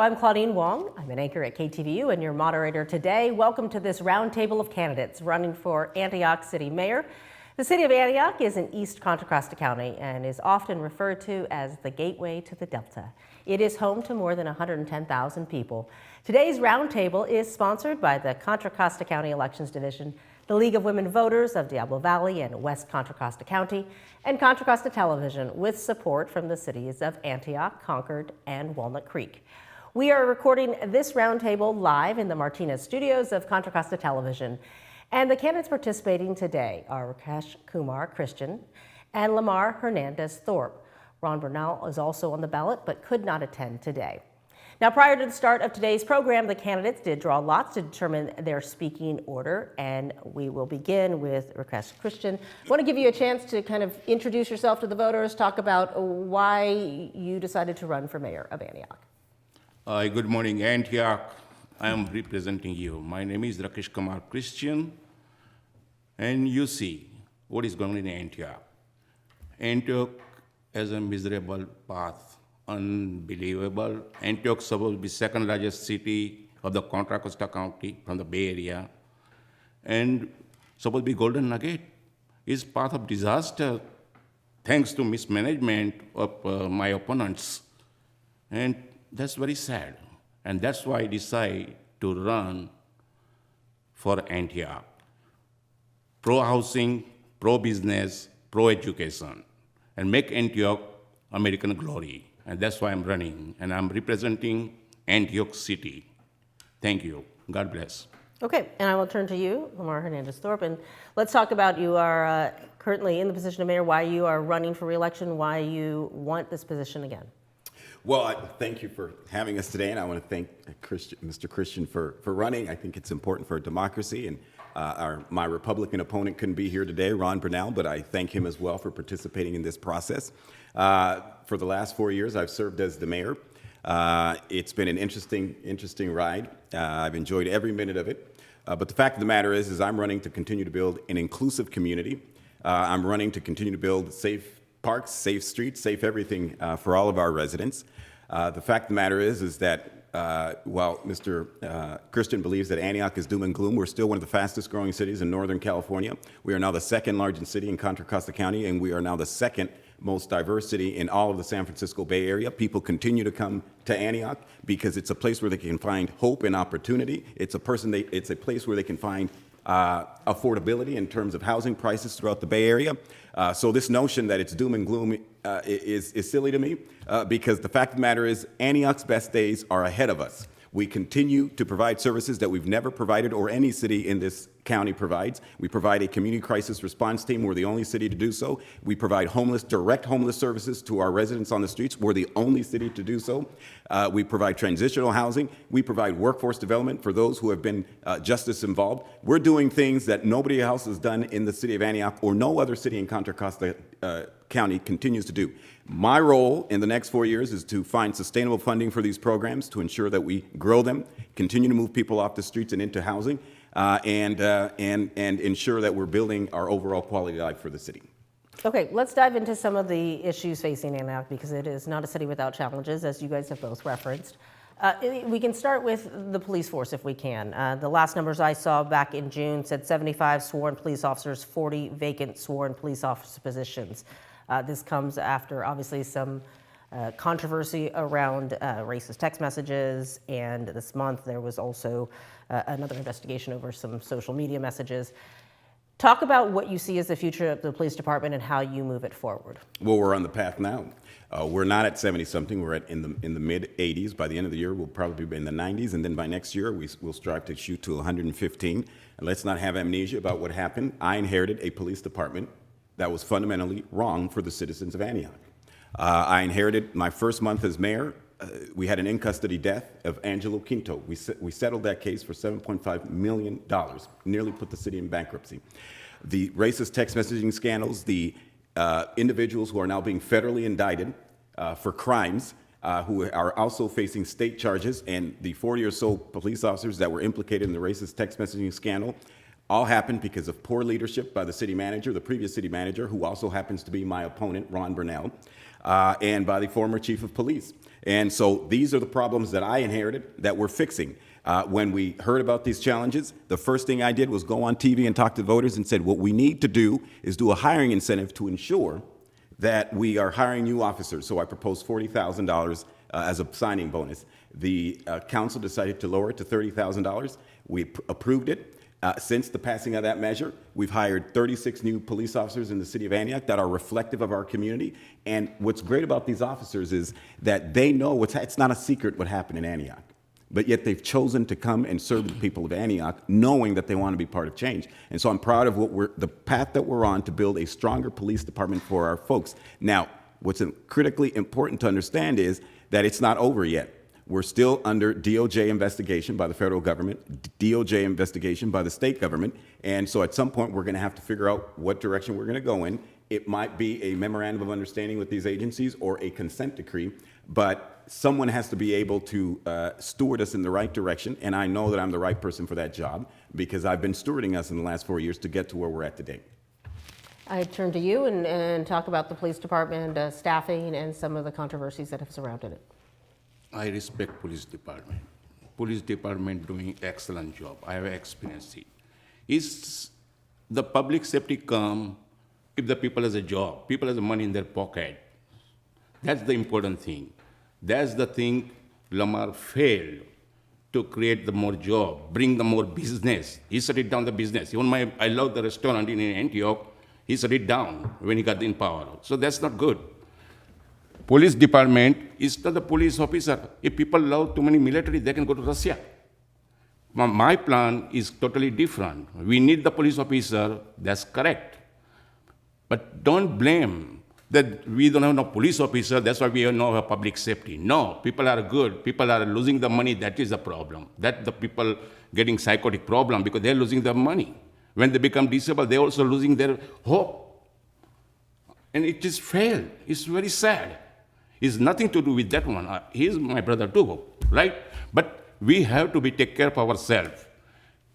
I'm Claudine Wong. I'm an anchor at KTVU and your moderator today. Welcome to this roundtable of candidates running for Antioch City Mayor. The city of Antioch is in East Contra Costa County and is often referred to as the gateway to the Delta. It is home to more than 110,000 people. Today's roundtable is sponsored by the Contra Costa County Elections Division, the League of Women Voters of Diablo Valley and West Contra Costa County, and Contra Costa Television, with support from the cities of Antioch, Concord, and Walnut Creek. We are recording this roundtable live in the Martinez studios of Contra Costa Television. And the candidates participating today are Rakesh Kumar Christian and Lamar Hernandez Thorpe. Ron Bernal is also on the ballot but could not attend today. Now, prior to the start of today's program, the candidates did draw lots to determine their speaking order, and we will begin with Rakesh Christian. I want to give you a chance to kind of introduce yourself to the voters, talk about why you decided to run for mayor of Antioch. Good morning, Antioch. I am representing you. My name is Rakesh Kumar Christian, and you see what is going on in Antioch. Antioch has a miserable path, unbelievable. Antioch supposed to be second largest city of the Contra Costa County from the Bay Area, and supposed to be golden nugget. Is path of disaster thanks to mismanagement of my opponents, and that's very sad. And that's why I decided to run for Antioch. Pro-housing, pro-business, pro-education, and make Antioch American glory. And that's why I'm running, and I'm representing Antioch City. Thank you. God bless. Okay, and I will turn to you, Lamar Hernandez Thorpe, and let's talk about you are currently in the position of mayor, why you are running for re-election, why you want this position again. Well, thank you for having us today, and I want to thank Mr. Christian for running. I think it's important for democracy, and my Republican opponent couldn't be here today, Ron Bernal, but I thank him as well for participating in this process. For the last 4 years, I've served as the mayor. It's been an interesting ride. I've enjoyed every minute of it. But the fact of the matter is I'm running to continue to build an inclusive community. I'm running to continue to build safe parks, safe streets, safe everything for all of our residents. The fact of the matter is that while Mr. Christian believes that Antioch is doom and gloom, we're still one of the fastest growing cities in Northern California. We are now the second largest city in Contra Costa County, and we are now the second most diverse city in all of the San Francisco Bay Area. People continue to come to Antioch because it's a place where they can find hope and opportunity. It's a place where they can find affordability in terms of housing prices throughout the Bay Area. So this notion that it's doom and gloom is silly to me because the fact of the matter is Antioch's best days are ahead of us. We continue to provide services that we've never provided or any city in this county provides. We provide a community crisis response team. We're the only city to do so. We provide direct homeless services to our residents on the streets. We're the only city to do so. We provide transitional housing. We provide workforce development for those who have been justice involved. We're doing things that nobody else has done in the city of Antioch or no other city in Contra Costa County continues to do. My role in the next 4 years is to find sustainable funding for these programs to ensure that we grow them, continue to move people off the streets and into housing, and ensure that we're building our overall quality of life for the city. Okay, let's dive into some of the issues facing Antioch because it is not a city without challenges, as you guys have both referenced. We can start with the police force if we can. The last numbers I saw back in June said 75 sworn police officers, 40 vacant sworn police officer positions. This comes after obviously some controversy around racist text messages, and this month there was also another investigation over some social media messages. Talk about what you see as the future of the police department and how you move it forward. Well, we're on the path now. We're not at 70-something. We're in the mid-80s. By the end of the year, we'll probably be in the 90s, and then by next year, we'll strive to shoot to 115. And let's not have amnesia about what happened. I inherited a police department that was fundamentally wrong for the citizens of Antioch. I inherited my first month as mayor. We had an in-custody death of Angelo Quinto. We settled that case for $7.5 million, nearly put the city in bankruptcy. The racist text messaging scandals, the individuals who are now being federally indicted for crimes, who are also facing state charges, and the 40 or so police officers that were implicated in the racist text messaging scandal, all happened because of poor leadership by the city manager, the previous city manager, who also happens to be my opponent, Ron Bernal. and by the former chief of police. And so these are the problems that I inherited that we're fixing. When we heard about these challenges, the first thing I did was go on TV and talk to voters and said, what we need to do is do a hiring incentive to ensure that we are hiring new officers. So I proposed $40,000 as a signing bonus. The council decided to lower it to $30,000. We approved it. Since the passing of that measure, we've hired 36 new police officers in the city of Antioch that are reflective of our community. And what's great about these officers is that they know it's not a secret what happened in Antioch. But yet they've chosen to come and serve the people of Antioch, knowing that they want to be part of change. And so I'm proud of the path that we're on to build a stronger police department for our folks. Now, what's critically important to understand is that it's not over yet. We're still under DOJ investigation by the federal government, DOJ investigation by the state government. And so at some point, we're going to have to figure out what direction we're going to go in. It might be a memorandum of understanding with these agencies or a consent decree, but someone has to be able to steward us in the right direction, and I know that I'm the right person for that job because I've been stewarding us in the last 4 years to get to where we're at today. I turn to you and talk about the police department staffing and some of the controversies that have surrounded it. I respect police department. Police department doing excellent job. I have experienced it. Is the public safety come if the people has a job, people has money in their pocket. That's the important thing. That's the thing Lamar failed to create the more job, bring the more business. He shut it down the business. Even I love the restaurant in Antioch, he shut it down when he got in power. So that's not good. Police department is not the police officer. If people love too many military, they can go to Russia. My plan is totally different. We need the police officer, that's correct. But don't blame that we don't have no police officer, that's why we don't have public safety. No, people are good. People are losing the money, that is the problem. That the people getting psychotic problem because they're losing their money. When they become disabled, they're also losing their hope. And it is failed. It's very sad. It's nothing to do with that one. He's my brother too, right? But we have to take care of ourselves.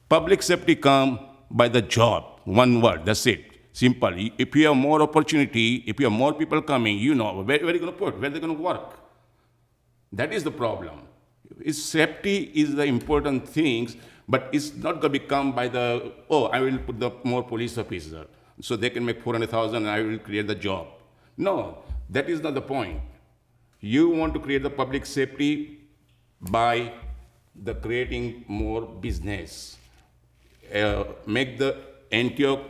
Public safety come by the job, one word, that's it. Simple. If you have more opportunity, if you have more people coming, you know, where are you going to put? Where are they going to work? That is the problem. Safety is the important things, but it's not going to become by the, I will put the more police officer, so they can make 400,000 and I will create the job. No, that is not the point. You want to create the public safety by the creating more business. Make the Antioch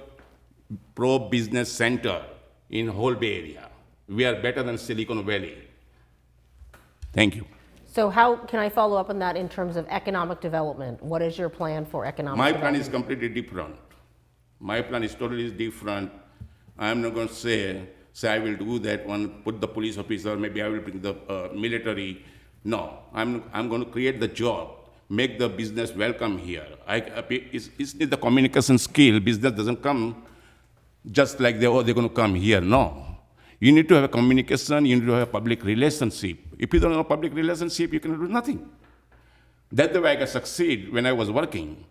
pro-business center in whole Bay Area. We are better than Silicon Valley. Thank you. So how can I follow up on that in terms of economic development? What is your plan for economic My development? plan is completely different. My plan is totally different. I'm not going to say I will do that one, put the police officer, maybe I will bring the military. No, I'm going to create the job, make the business welcome here. It's the communication skill. Business doesn't come just like they're going to come here. No. You need to have a communication, you need to have a public relationship. If you don't have a public relationship, you can do nothing. That's the way I can succeed when I was working.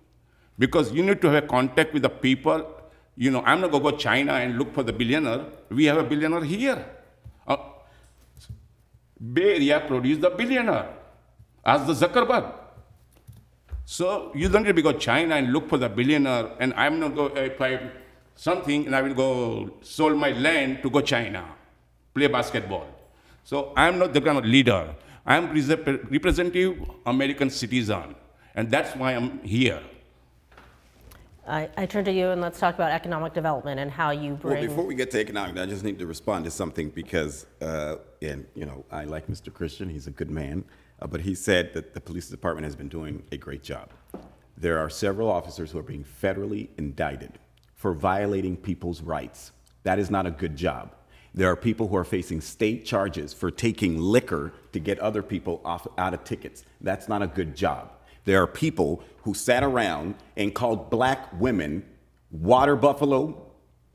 Because you need to have a contact with the people. You know, I'm not going to go to China and look for the billionaire. We have a billionaire here. Bay Area produced the billionaire. Ask the Zuckerberg. So you don't need to go to China and look for the billionaire. And I'm not going if I something and I will go sold my land to go China, play basketball. So I'm not the kind of leader. I'm representative American citizen, and that's why I'm here. I turn to you and let's talk about economic development and how you bring. Well, before we get to economic, I just need to respond to something because, and you know, I like Mr. Christian. He's a good man, but he said that the police department has been doing a great job. There are several officers who are being federally indicted for violating people's rights. That is not a good job. There are people who are facing state charges for taking liquor to get other people out of tickets. That's not a good job. There are people who sat around and called black women water buffalo,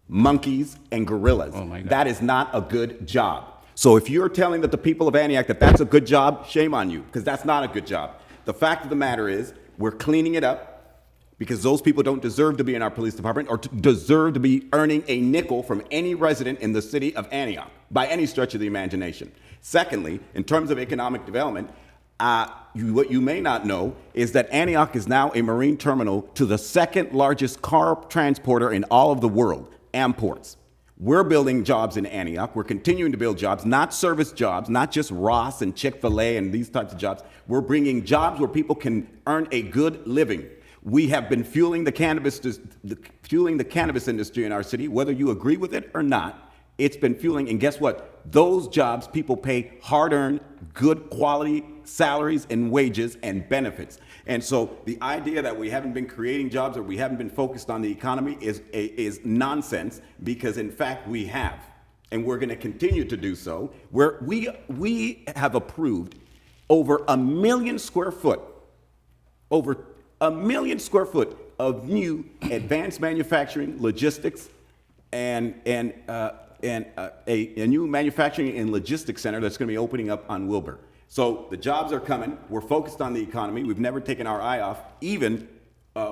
monkeys, and gorillas. Oh my God. That is not a good job. So if you're telling that the people of Antioch that that's a good job, shame on you, because that's not a good job. The fact of the matter is, we're cleaning it up. because those people don't deserve to be in our police department or deserve to be earning a nickel from any resident in the city of Antioch by any stretch of the imagination. Secondly, in terms of economic development, what you may not know is that Antioch is now a marine terminal to the second largest car transporter in all of the world, Amports. We're building jobs in Antioch. We're continuing to build jobs, not service jobs, not just Ross and Chick-fil-A and these types of jobs. We're bringing jobs where people can earn a good living. We have been fueling the cannabis industry in our city, whether you agree with it or not. It's been fueling, and guess what? Those jobs, people pay hard-earned, good quality salaries and wages and benefits. And so the idea that we haven't been creating jobs or we haven't been focused on the economy is nonsense, because in fact we have, and we're going to continue to do so. Where we have approved over 1 million square foot, over 1 million square foot of new advanced manufacturing, logistics, and a new manufacturing and logistics center that's going to be opening up on Wilbur. So the jobs are coming. We're focused on the economy. We've never taken our eye off, even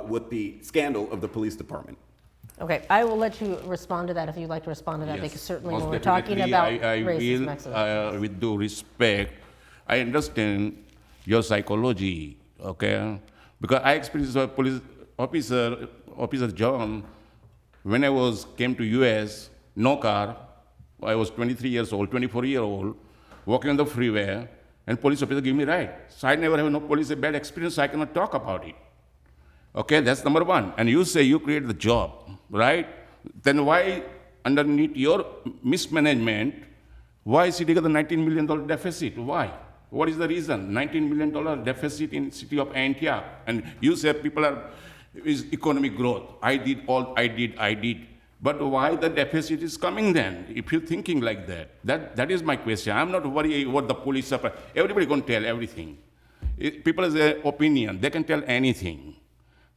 with the scandal of the police department. Okay, I will let you respond to that if you'd like to respond to that, Yes, because certainly most when we're talking definitely, about I racism, will, excellent. with due respect, I understand your psychology, okay? Because I experienced a police officer John, when I came to US, no car. I was 23 years old, 24-year-old, walking on the freeway, and police officer give me a ride. So I never have no police bad experience, so I cannot talk about it. Okay, that's number one. And you say you create the job, right? Then why, underneath your mismanagement, why city got the $19 million deficit? Why? What is the reason? $19 million deficit in city of Antioch. And you say is economic growth. I did. But why the deficit is coming then, if you're thinking like that? That is my question. I'm not worried what the police are. Everybody going to tell everything. People have their opinion. They can tell anything.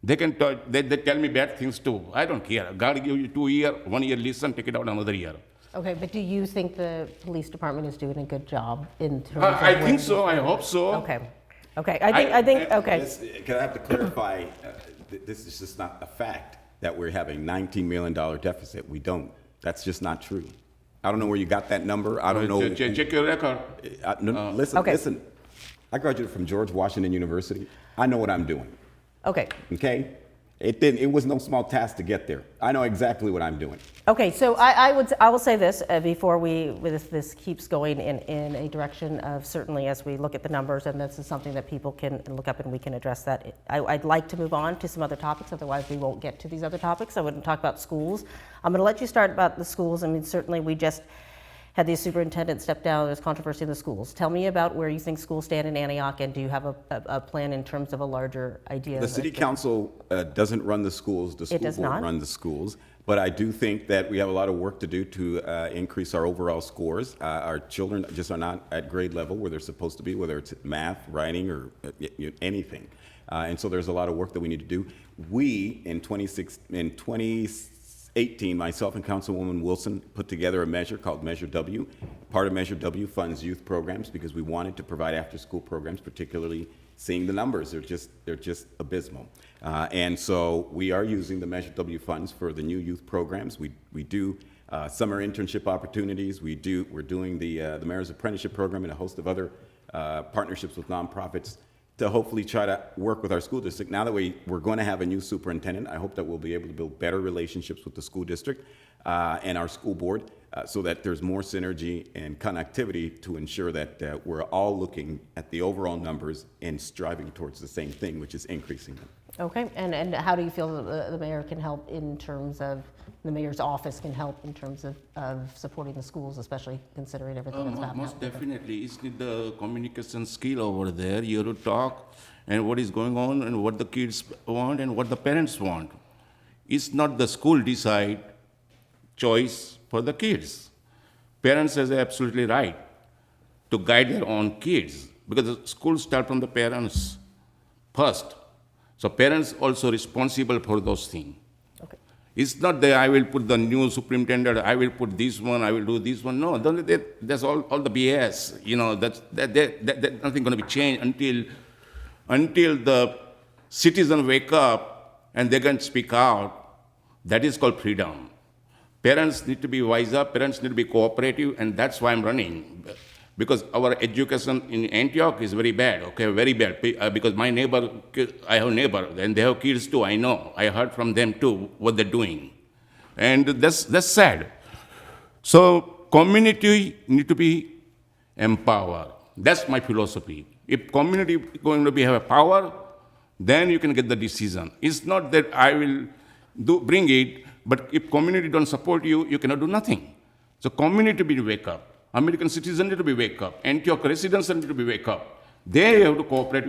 They tell me bad things too. I don't care. God give you 2 years, 1 year listen, take it out another year. Okay, but do you think the police department is doing a good job in terms of... I think so. I hope so. Okay. I think, okay. Can I have to clarify, this is just not a fact that we're having $19 million deficit. We don't. That's just not true. I don't know where you got that number. I don't know. Check your record. Listen. I graduated from George Washington University. I know what I'm doing. Okay. Okay? It was no small task to get there. I know exactly what I'm doing. Okay, so I will say this before this keeps going in a direction of, certainly as we look at the numbers, and this is something that people can look up and we can address that. I'd like to move on to some other topics, otherwise we won't get to these other topics. I wouldn't talk about schools. I'm going to let you start about the schools. I mean, certainly we just had the superintendent step down. There's controversy in the schools. Tell me about where you think schools stand in Antioch, and do you have a plan in terms of a larger idea? The city council doesn't run the schools. The school board runs the schools. But I do think that we have a lot of work to do to increase our overall scores. Our children just are not at grade level where they're supposed to be, whether it's math, writing, or anything. And so there's a lot of work that we need to do. We, in 2018, myself and Councilwoman Wilson put together a measure called Measure W. Part of Measure W funds youth programs because we wanted to provide after-school programs, particularly seeing the numbers. They're just abysmal. And so we are using the Measure W funds for the new youth programs. We do summer internship opportunities. We're doing the Mayor's Apprenticeship Program and a host of other partnerships with nonprofits to hopefully try to work with our school district. Now that we're going to have a new superintendent, I hope that we'll be able to build better relationships with the school district and our school board so that there's more synergy and connectivity to ensure that we're all looking at the overall numbers and striving towards the same thing, which is increasing them. Okay, and how do you feel the mayor can help in terms of, the mayor's office can help in terms of supporting the schools, especially considering everything that's happening? Most definitely. It's the communication skill over there. You have to talk and what is going on and what the kids want and what the parents want. It's not the school decide choice for the kids. Parents are absolutely right to guide their own kids because the schools start from the parents first. So parents also responsible for those things. Okay. It's not that I will put the new superintendent, I will put this one, I will do this one. No, that's all the BS. You know, that's nothing going to be changed until the citizens wake up and they can speak out, that is called freedom. Parents need to be wise up, parents need to be cooperative, and that's why I'm running. Because our education in Antioch is very bad, okay, very bad. Because my neighbor, I have neighbor, and they have kids too, I know. I heard from them too, what they're doing. And that's sad. So community need to be empowered. That's my philosophy. If community is going to have a power, then you can get the decision. It's not that I will bring it, but if community don't support you, you cannot do nothing. So community will wake up. American citizens need to be wake up. Antioch residents need to be wake up. They have to cooperate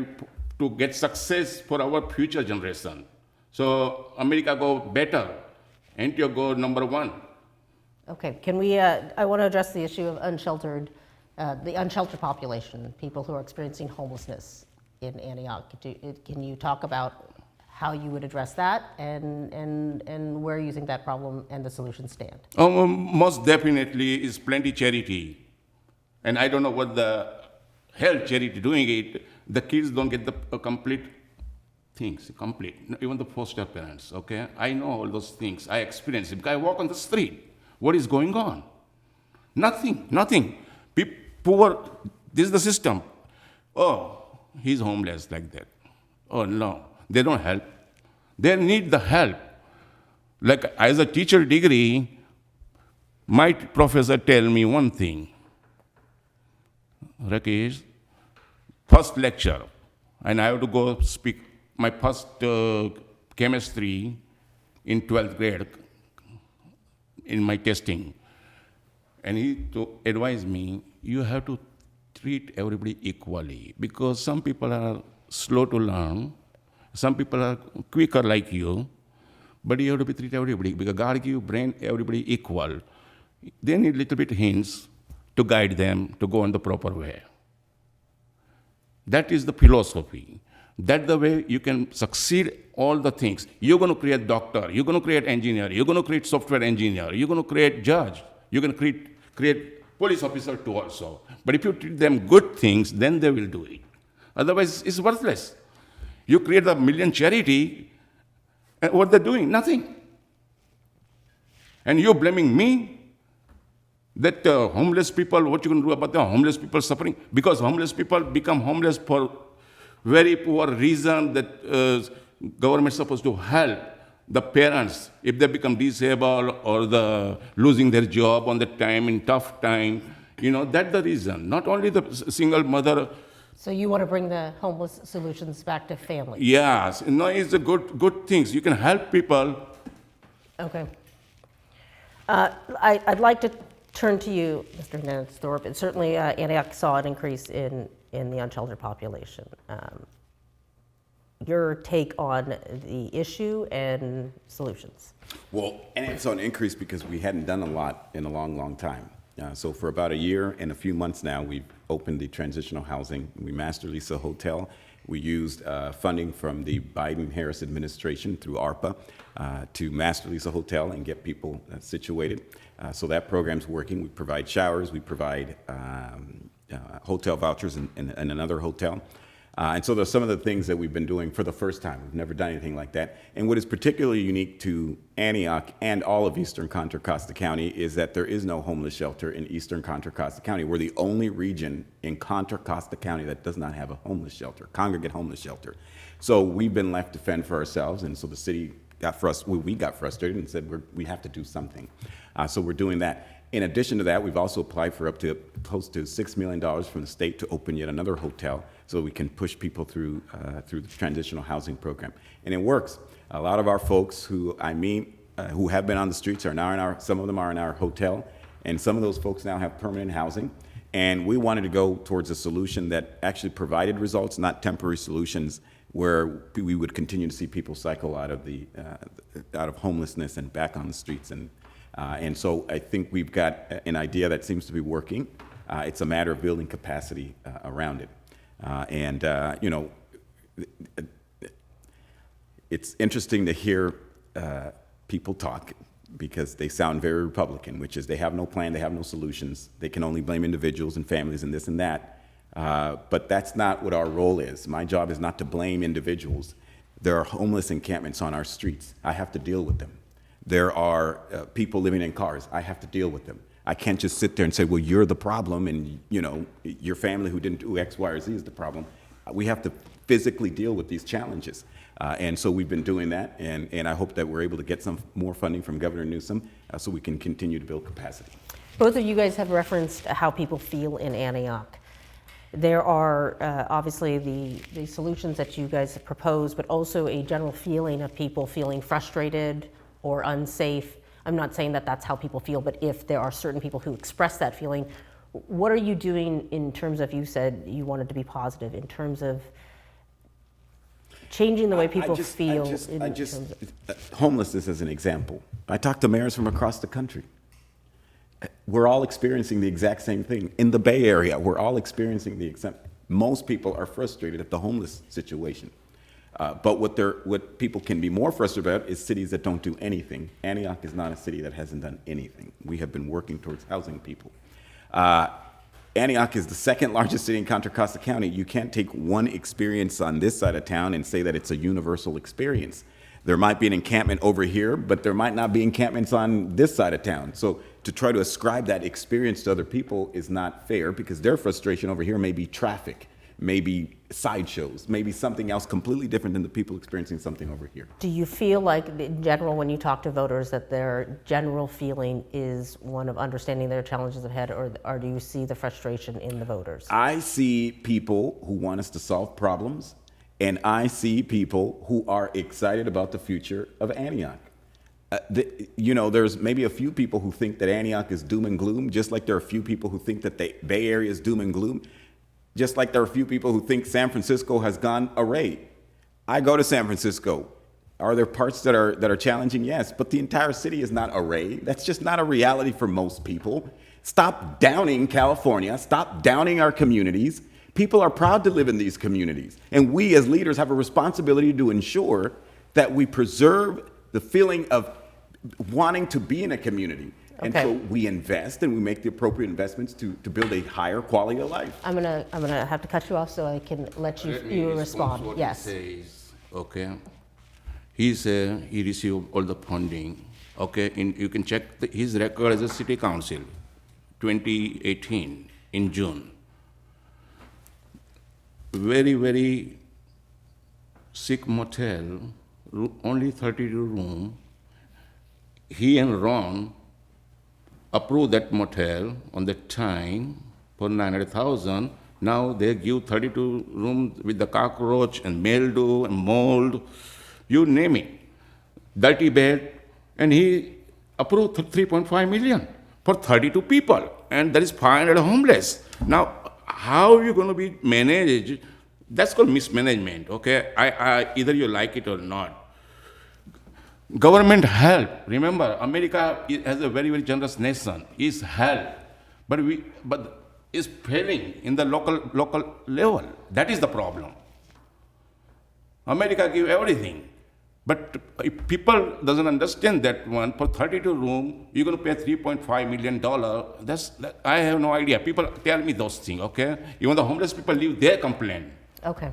to get success for our future generation. So America go better. Antioch go number one. Okay, can we, I want to address the issue of the unsheltered population, people who are experiencing homelessness in Antioch. Can you talk about how you would address that and where you think that problem and the solution stand? Most definitely is plenty charity. And I don't know what the hell charity doing it. The kids don't get the complete things, complete. Even the foster parents, okay? I know all those things. I experience it. Because I walk on the street. What is going on? Nothing. Poor, this is the system. Oh, he's homeless like that. Oh, no. They don't help. They need the help. Like, as a teacher degree, my professor tell me one thing. Rakesh, first lecture, and I have to go speak my first chemistry in 12th grade in my testing. And he advised me, you have to treat everybody equally, because some people are slow to learn, some people are quicker like you, but you have to treat everybody, because God give brain everybody equal. They need little bit hints to guide them to go in the proper way. That is the philosophy. That's the way you can succeed all the things. You're going to create doctor, you're going to create engineer, you're going to create software engineer, you're going to create judge, you're going to create police officer too also. But if you treat them good things, then they will do it. Otherwise, it's worthless. You create a million charity, and what they're doing? Nothing. And you're blaming me that homeless people, what you going to do about the homeless people suffering? Because homeless people become homeless for very poor reason that government is supposed to help the parents if they become disabled or losing their job on the time, in tough time. You know, that's the reason. Not only the single mother. So you want to bring the homeless solutions back to families? Yes. No, it's a good things. You can help people. Okay. I'd like to turn to you, Mr. Hernandez-Thorpe. And certainly Antioch saw an increase in the unsheltered population. Your take on the issue and solutions? Well, and it's on increase because we hadn't done a lot in a long, long time. So for about a year and a few months now, we've opened the transitional housing. We master leased a hotel. We used funding from the Biden-Harris administration through ARPA to master lease a hotel and get people situated. So that program's working. We provide showers. We provide hotel vouchers in another hotel. And so there's some of the things that we've been doing for the first time. We've never done anything like that. And what is particularly unique to Antioch and all of Eastern Contra Costa County is that there is no homeless shelter in Eastern Contra Costa County. We're the only region in Contra Costa County that does not have a homeless shelter, congregate homeless shelter. So we've been left to fend for ourselves, and so the city we got frustrated and said we have to do something. So we're doing that. In addition to that, we've also applied for up to close to $6 million from the state to open yet another hotel so we can push people through the transitional housing program. And it works. A lot of our folks who who have been on the streets are now some of them are in our hotel, and some of those folks now have permanent housing. And we wanted to go towards a solution that actually provided results, not temporary solutions where we would continue to see people cycle out of homelessness and back on the streets. And so I think we've got an idea that seems to be working. It's a matter of building capacity around it. You know, it's interesting to hear people talk because they sound very Republican, which is they have no plan, they have no solutions. They can only blame individuals and families and this and that. But that's not what our role is. My job is not to blame individuals. There are homeless encampments on our streets. I have to deal with them. There are people living in cars. I have to deal with them. I can't just sit there and say, well, you're the problem, and your family who didn't do X, Y, or Z is the problem. We have to physically deal with these challenges. And so we've been doing that, and I hope that we're able to get some more funding from Governor Newsom so we can continue to build capacity. Both of you guys have referenced how people feel in Antioch. There are obviously the solutions that you guys have proposed, but also a general feeling of people feeling frustrated or unsafe. I'm not saying that that's how people feel, but if there are certain people who express that feeling, what are you doing in terms of, you said you wanted to be positive, in terms of changing the way people feel? Homelessness as an example. I talked to mayors from across the country. We're all experiencing the exact same thing. In the Bay Area, we're all experiencing the exact. Most people are frustrated at the homeless situation. But what people can be more frustrated about is cities that don't do anything. Antioch is not a city that hasn't done anything. We have been working towards housing people. Antioch is the second largest city in Contra Costa County. You can't take one experience on this side of town and say that it's a universal experience. There might be an encampment over here, but there might not be encampments on this side of town. So to try to ascribe that experience to other people is not fair, because their frustration over here may be traffic, maybe sideshows, maybe something else completely different than the people experiencing something over here. Do you feel like, in general, when you talk to voters, that their general feeling is one of understanding their challenges ahead, or do you see the frustration in the voters? I see people who want us to solve problems, and I see people who are excited about the future of Antioch. There's maybe a few people who think that Antioch is doom and gloom, just like there are a few people who think that the Bay Area is doom and gloom. Just like there are a few people who think San Francisco has gone array. I go to San Francisco. Are there parts that are challenging? Yes, but the entire city is not array. That's just not a reality for most people. Stop downing California. Stop downing our communities. People are proud to live in these communities. And we as leaders have a responsibility to ensure that we preserve the feeling of wanting to be in a community. And Okay. so we invest and we make the appropriate investments to build a higher quality of life. I'm gonna have to cut you off so I can let you respond. What Yes. he says, okay. He said he received all the funding. Okay, you can check his record as a city council, 2018 in June. Very, very sick motel, only 32 room. He and Ron approved that motel on that time for $900,000. Now they give 32 rooms with the cockroach and mildew and mold, you name it, dirty bed, and he approved 3.5 million for 32 people, and there is 500 homeless. Now, how are you going to be managed? That's called mismanagement, okay? Either you like it or not. Government help. Remember, America has a very, very generous nation. Is help, but is failing in the local level. That is the problem. America give everything, but if people doesn't understand that one, for 32 room, you're going to pay $3.5 million. I have no idea. People tell me those things, okay? Even the homeless people leave their complaint. Okay.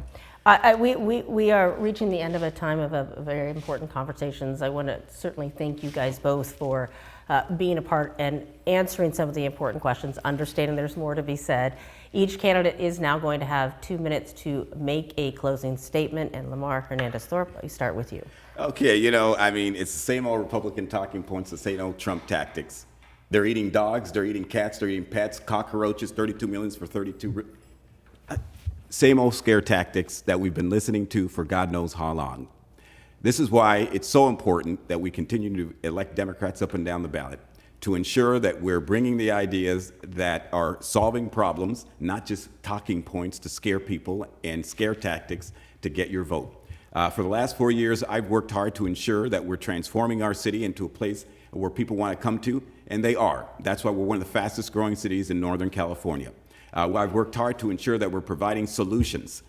We are reaching the end of a time of a very important conversations. I want to certainly thank you guys both for being a part and answering some of the important questions, understanding there's more to be said. Each candidate is now going to have 2 minutes to make a closing statement. And Lamar Hernandez-Thorpe, we start with you. Okay, it's the same old Republican talking points, the same old Trump tactics. They're eating dogs, they're eating cats, they're eating pets, cockroaches, 32 millions for 32. Same old scare tactics that we've been listening to for God knows how long. This is why it's so important that we continue to elect Democrats up and down the ballot to ensure that we're bringing the ideas that are solving problems, not just talking points to scare people and scare tactics to get your vote. For the last 4 years, I've worked hard to ensure that we're transforming our city into a place where people want to come to, and they are. That's why we're one of the fastest growing cities in Northern California. I've worked hard to ensure that we're providing solutions.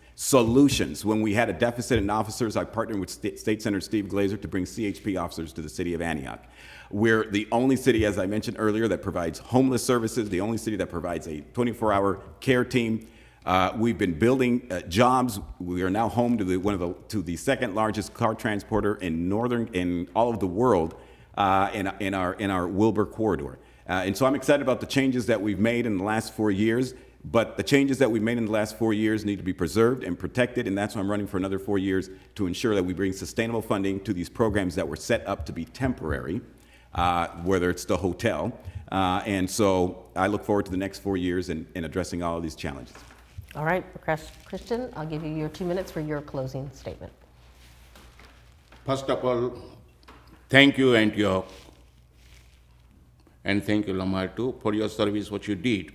When we had a deficit in officers, I partnered with State Senator Steve Glazer to bring CHP officers to the city of Antioch. We're the only city, as I mentioned earlier, that provides homeless services, the only city that provides a 24-hour care team. We've been building jobs. We are now home to the second largest car transporter in all of the world in our Wilbur corridor. And so I'm excited about the changes that we've made in the last 4 years. But the changes that we've made in the last 4 years need to be preserved and protected, and that's why I'm running for another 4 years to ensure that we bring sustainable funding to these programs that were set up to be temporary, whether it's the hotel. And so I look forward to the next 4 years in addressing all of these challenges. All right, Christian, I'll give you your 2 minutes for your closing statement. First of all, thank you, Antioch, and thank you, Lamar, too, for your service, what you did.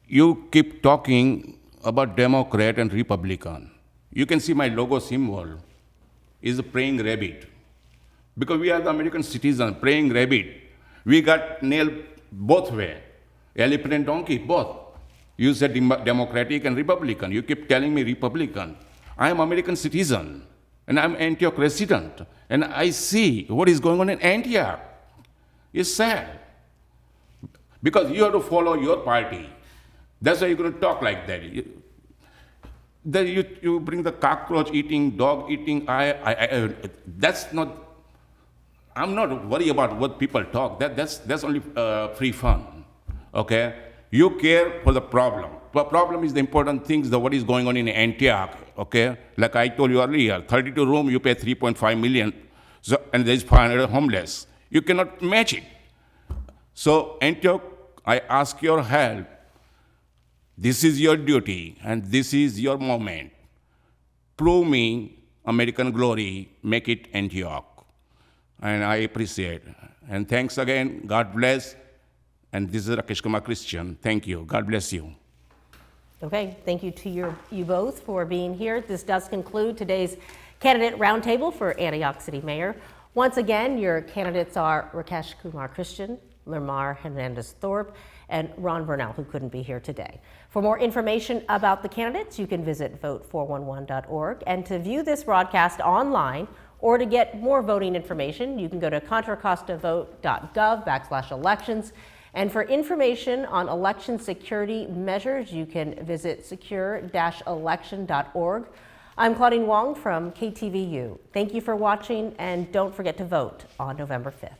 You keep talking about Democrat and Republican. You can see my logo symbol is a praying rabbit. Because we are the American citizens, praying rabbit. We got nailed both ways, elephant and donkey, both. You said Democratic and Republican. You keep telling me Republican. I am American citizen, and I'm Antioch resident, and I see what is going on in Antioch. It's sad. Because you have to follow your party. That's why you're going to talk like that. You bring the cockroach eating, dog eating. That's not. I'm not worried about what people talk. That's only free fun. Okay. You care for the problem. The problem is the important things. What is going on in Antioch. Okay. Like I told you earlier, 32 room you pay 3.5 million, and there's 500 homeless. You cannot match it. So Antioch, I ask your help. This is your duty, and this is your moment. Prove me American glory, make it Antioch. And I appreciate it. And thanks again, God bless. And this is Rakesh Kumar Christian. Thank you, God bless you. Okay, thank you to you both for being here. This does conclude today's candidate roundtable for Antioch City Mayor. Once again, your candidates are Rakesh Kumar Christian, Lamar Hernandez-Thorpe, and Ron Burnell, who couldn't be here today. For more information about the candidates, you can visit vote411.org. And to view this broadcast online or to get more voting information, you can go to contracostavote.gov/elections. And for information on election security measures, you can visit secure-election.org. I'm Claudine Wong from KTVU. Thank you for watching, and don't forget to vote on November 5th.